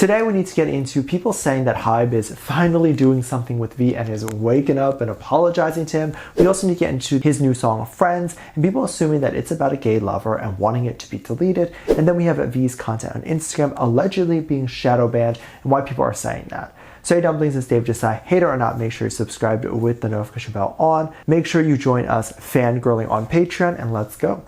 Today we need to get into people saying that HYBE is finally doing something with V and is waking up and apologizing to him. We also need to get into his new song Friends and people assuming that it's about a gay lover and wanting it to be deleted. And then we have V's content on Instagram allegedly being shadow banned and why people are saying that. So hey dumplings, it's Dave Desai. Hater or not, make sure you subscribe with the notification bell on. Make sure you join us fangirling on Patreon and let's go.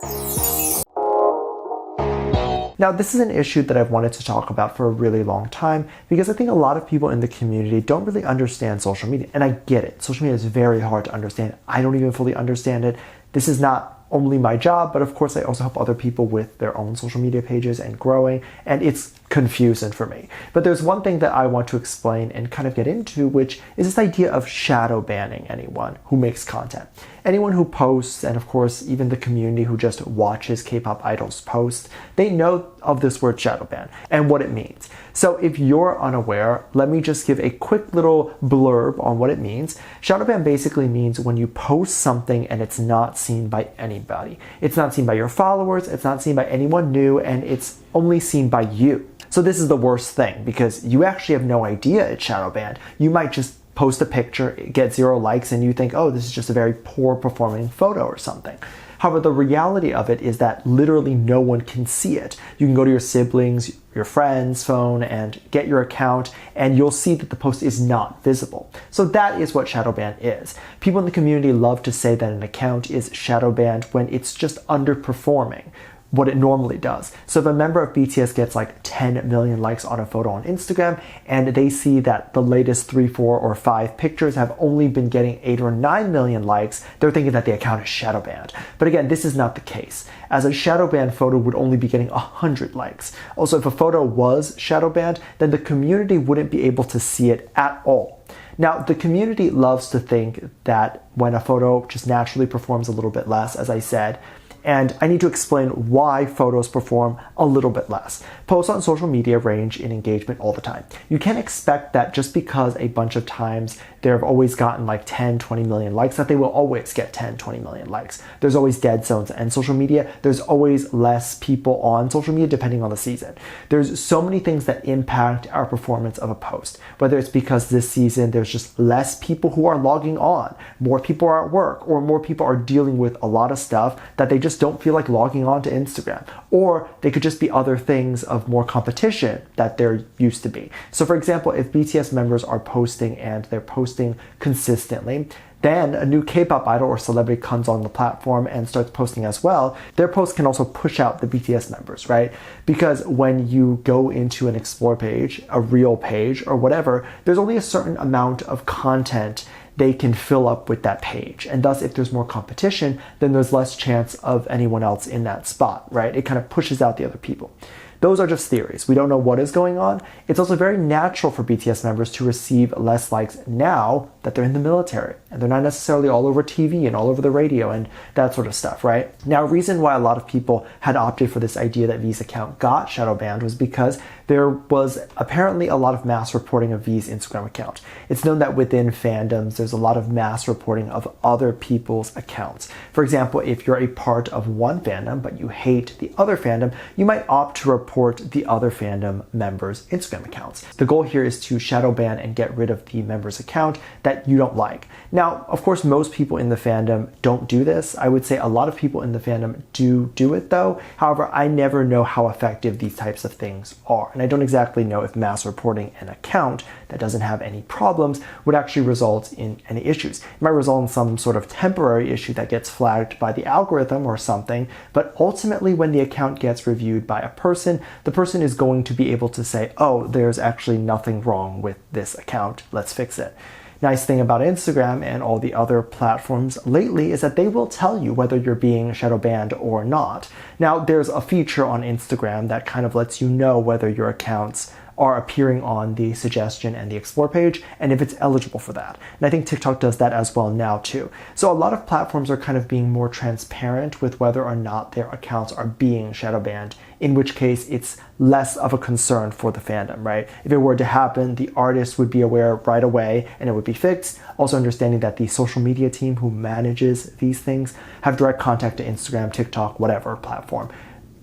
Now, this is an issue that I've wanted to talk about for a really long time because I think a lot of people in the community don't really understand social media. And I get it. Social media is very hard to understand. I don't even fully understand it. This is not only my job, but of course I also help other people with their own social media pages and growing, and it's confusing for me. But there's one thing that I want to explain and kind of get into, which is this idea of shadow banning anyone who makes content. Anyone who posts, and of course even the community who just watches K-pop idols post, they know of this word shadow ban and what it means. So if you're unaware, let me just give a quick little blurb on what it means. Shadow ban basically means when you post something and it's not seen by anybody. It's not seen by your followers, it's not seen by anyone new, and it's only seen by you. So this is the worst thing because you actually have no idea it's shadow banned. You might just post a picture, get 0 likes, and you think, oh, this is just a very poor performing photo or something. However, the reality of it is that literally no one can see it. You can go to your siblings, your friend's phone and get your account and you'll see that the post is not visible. So that is what shadow ban is. People in the community love to say that an account is shadow banned when it's just underperforming what it normally does. So if a member of BTS gets like 10 million likes on a photo on Instagram and they see that the latest 3, 4, or 5 pictures have only been getting 8 or 9 million likes, they're thinking that the account is shadow banned. But again, this is not the case, as a shadow banned photo would only be getting 100 likes. Also, if a photo was shadow banned, then the community wouldn't be able to see it at all. Now, the community loves to think that when a photo just naturally performs a little bit less, as I said, and I need to explain why photos perform a little bit less. Posts on social media range in engagement all the time. You can't expect that just because a bunch of times they've always gotten like 10, 20 million likes, that they will always get 10, 20 million likes. There's always dead zones, and social media, there's always less people on social media depending on the season. There's so many things that impact our performance of a post, whether it's because this season there's just less people who are logging on, more people are at work, or more people are dealing with a lot of stuff that they just don't feel like logging on to Instagram, or they could just be other things of more competition that there used to be. So for example, if BTS members are posting and they're posting consistently, then a new K-pop idol or celebrity comes on the platform and starts posting as well, their posts can also push out the BTS members, right? Because when you go into an explore page, a real page or whatever, there's only a certain amount of content they can fill up with that page. And thus, if there's more competition, then there's less chance of anyone else in that spot, right? It kind of pushes out the other people. Those are just theories. We don't know what is going on. It's also very natural for BTS members to receive less likes now that they're in the military and they're not necessarily all over TV and all over the radio and that sort of stuff, right? Now, a reason why a lot of people had opted for this idea that V's account got shadow banned was because there was apparently a lot of mass reporting of V's Instagram account. It's known that within fandoms, there's a lot of mass reporting of other people's accounts. For example, if you're a part of one fandom, but you hate the other fandom, you might opt to report the other fandom members' Instagram accounts. The goal here is to shadow ban and get rid of the member's account that you don't like. Now, of course, most people in the fandom don't do this. I would say a lot of people in the fandom do it though. However, I never know how effective these types of things are. And I don't exactly know if mass reporting an account that doesn't have any problems would actually result in any issues. It might result in some sort of temporary issue that gets flagged by the algorithm or something, but ultimately when the account gets reviewed by a person, the person is going to be able to say, oh, there's actually nothing wrong with this account, let's fix it. Nice thing about Instagram and all the other platforms lately is that they will tell you whether you're being shadow banned or not. Now, there's a feature on Instagram that kind of lets you know whether your accounts are appearing on the suggestion and the explore page and if it's eligible for that. And I think TikTok does that as well now too. So a lot of platforms are kind of being more transparent with whether or not their accounts are being shadow banned, in which case it's less of a concern for the fandom, right? If it were to happen, the artist would be aware right away and it would be fixed. Also understanding that the social media team who manages these things have direct contact to Instagram, TikTok, whatever platform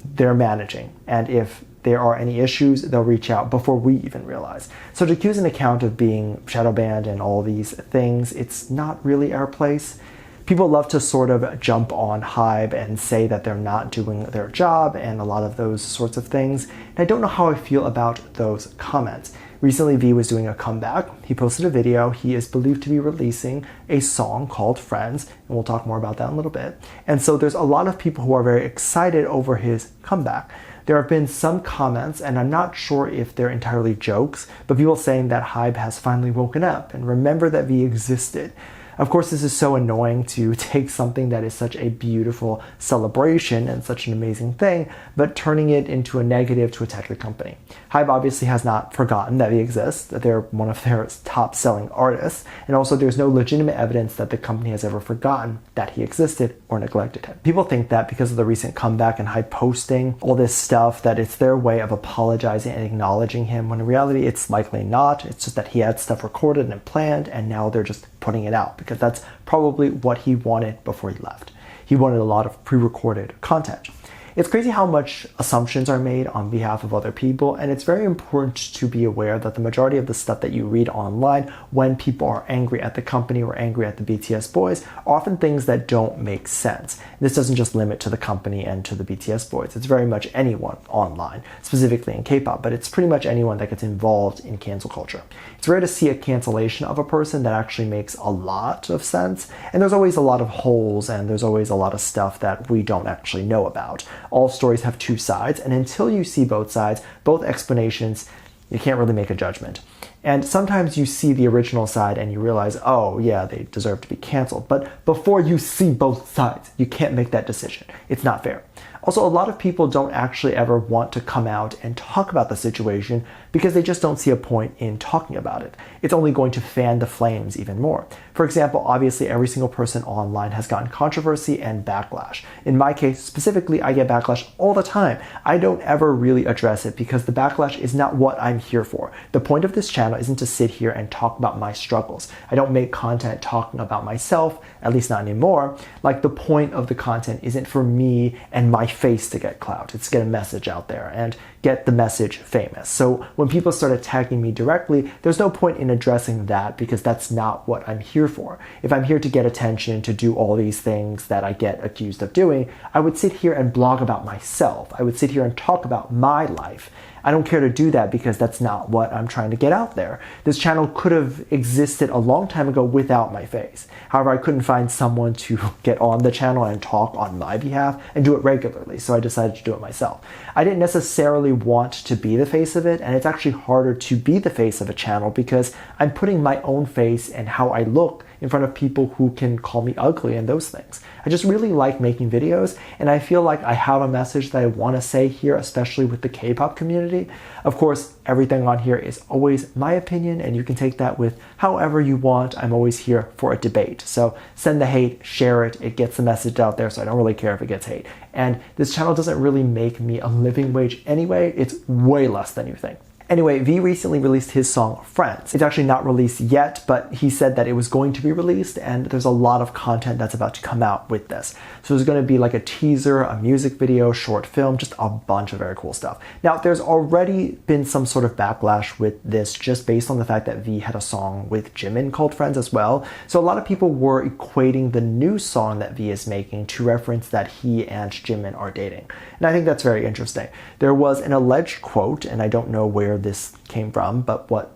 they're managing. And if there are any issues, they'll reach out before we even realize. So to accuse an account of being shadow banned and all these things, it's not really our place. People love to sort of jump on HYBE and say that they're not doing their job and a lot of those sorts of things. And I don't know how I feel about those comments. Recently, V was doing a comeback. He posted a video. He is believed to be releasing a song called Friends, and we'll talk more about that in a little bit. And so there's a lot of people who are very excited over his comeback. There have been some comments, and I'm not sure if they're entirely jokes, but people saying that HYBE has finally woken up and remember that V existed. Of course, this is so annoying to take something that is such a beautiful celebration and such an amazing thing, but turning it into a negative to attack the company. HYBE obviously has not forgotten that he exists, that they're one of their top selling artists, and also there's no legitimate evidence that the company has ever forgotten that he existed or neglected him. People think that because of the recent comeback and HYBE posting all this stuff, that it's their way of apologizing and acknowledging him, when in reality it's likely not. It's just that he had stuff recorded and planned, and now they're just putting it out because that's probably what he wanted before he left. He wanted a lot of pre-recorded content. It's crazy how much assumptions are made on behalf of other people, and it's very important to be aware that the majority of the stuff that you read online when people are angry at the company or angry at the BTS boys are often things that don't make sense. This doesn't just limit to the company and to the BTS boys. It's very much anyone online, specifically in K-pop, but it's pretty much anyone that gets involved in cancel culture. It's rare to see a cancellation of a person that actually makes a lot of sense, and there's always a lot of holes and there's always a lot of stuff that we don't actually know about. All stories have two sides, and until you see both sides, both explanations, you can't really make a judgment. And sometimes you see the original side and you realize, oh yeah, they deserve to be canceled. But before you see both sides, you can't make that decision. It's not fair. Also, a lot of people don't actually ever want to come out and talk about the situation because they just don't see a point in talking about it. It's only going to fan the flames even more. For example, obviously every single person online has gotten controversy and backlash. In my case, specifically, I get backlash all the time. I don't ever really address it because the backlash is not what I'm here for. The point of this channel isn't to sit here and talk about my struggles. I don't make content talking about myself, at least not anymore. Like, the point of the content isn't for me and my face to get clout. It's to get a message out there and get the message famous. So when people start attacking me directly, there's no point in addressing that because that's not what I'm here for. If I'm here to get attention, to do all these things that I get accused of doing, I would sit here and blog about myself. I would sit here and talk about my life. I don't care to do that because that's not what I'm trying to get out there. This channel could have existed a long time ago without my face. However, I couldn't find someone to get on the channel and talk on my behalf and do it regularly, so I decided to do it myself. I didn't necessarily want to be the face of it, and it's actually harder to be the face of a channel because I'm putting my own face and how I look in front of people who can call me ugly and those things. I just really like making videos, and I feel like I have a message that I want to say here, especially with the K-pop community. Of course, everything on here is always my opinion, and you can take that with however you want. I'm always here for a debate. So send the hate, share it. It gets the message out there, so I don't really care if it gets hate. And this channel doesn't really make me a living wage anyway. It's way less than you think. Anyway, V recently released his song Friends. It's actually not released yet, but he said that it was going to be released, and there's a lot of content that's about to come out with this. So there's going to be like a teaser, a music video, short film, just a bunch of very cool stuff. Now, there's already been some sort of backlash with this just based on the fact that V had a song with Jimin called Friends as well. So a lot of people were equating the new song that V is making to reference that he and Jimin are dating. And I think that's very interesting. There was an alleged quote, and I don't know where this came from, but what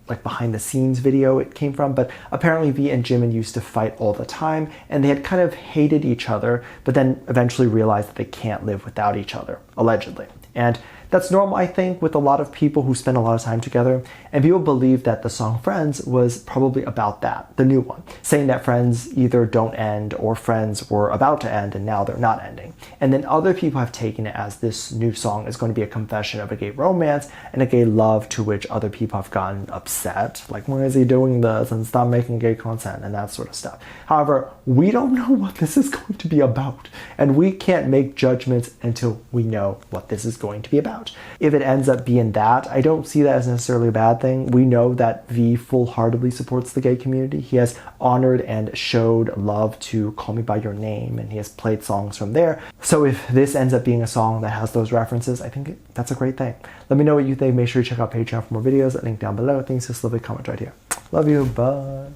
like behind the scenes video it came from, but apparently V and Jimin used to fight all the time, and they had kind of hated each other, but then eventually realized that they can't live without each other, allegedly. And that's normal, I think, with a lot of people who spend a lot of time together, and people believe that the song Friends was probably about that, the new one, saying that friends either don't end or friends were about to end and now they're not ending. And then other people have taken it as this new song is going to be a confession of a gay romance and a gay love, to which other people have gotten upset, like, why is he doing this, and stop making gay content and that sort of stuff. However, we don't know what this is going to be about, and we can't make judgments until we know what this is going to be about. out. If it ends up being that, I don't see that as necessarily a bad thing. We know that V full-heartedly supports the gay community. He has honored and showed love to Call Me By Your Name, and he has played songs from there. So if this ends up being a song that has those references, I think that's a great thing. Let me know what you think. Make sure you check out Patreon for more videos. Link down below. Thanks, just leave a comment right here. Love you. Bye.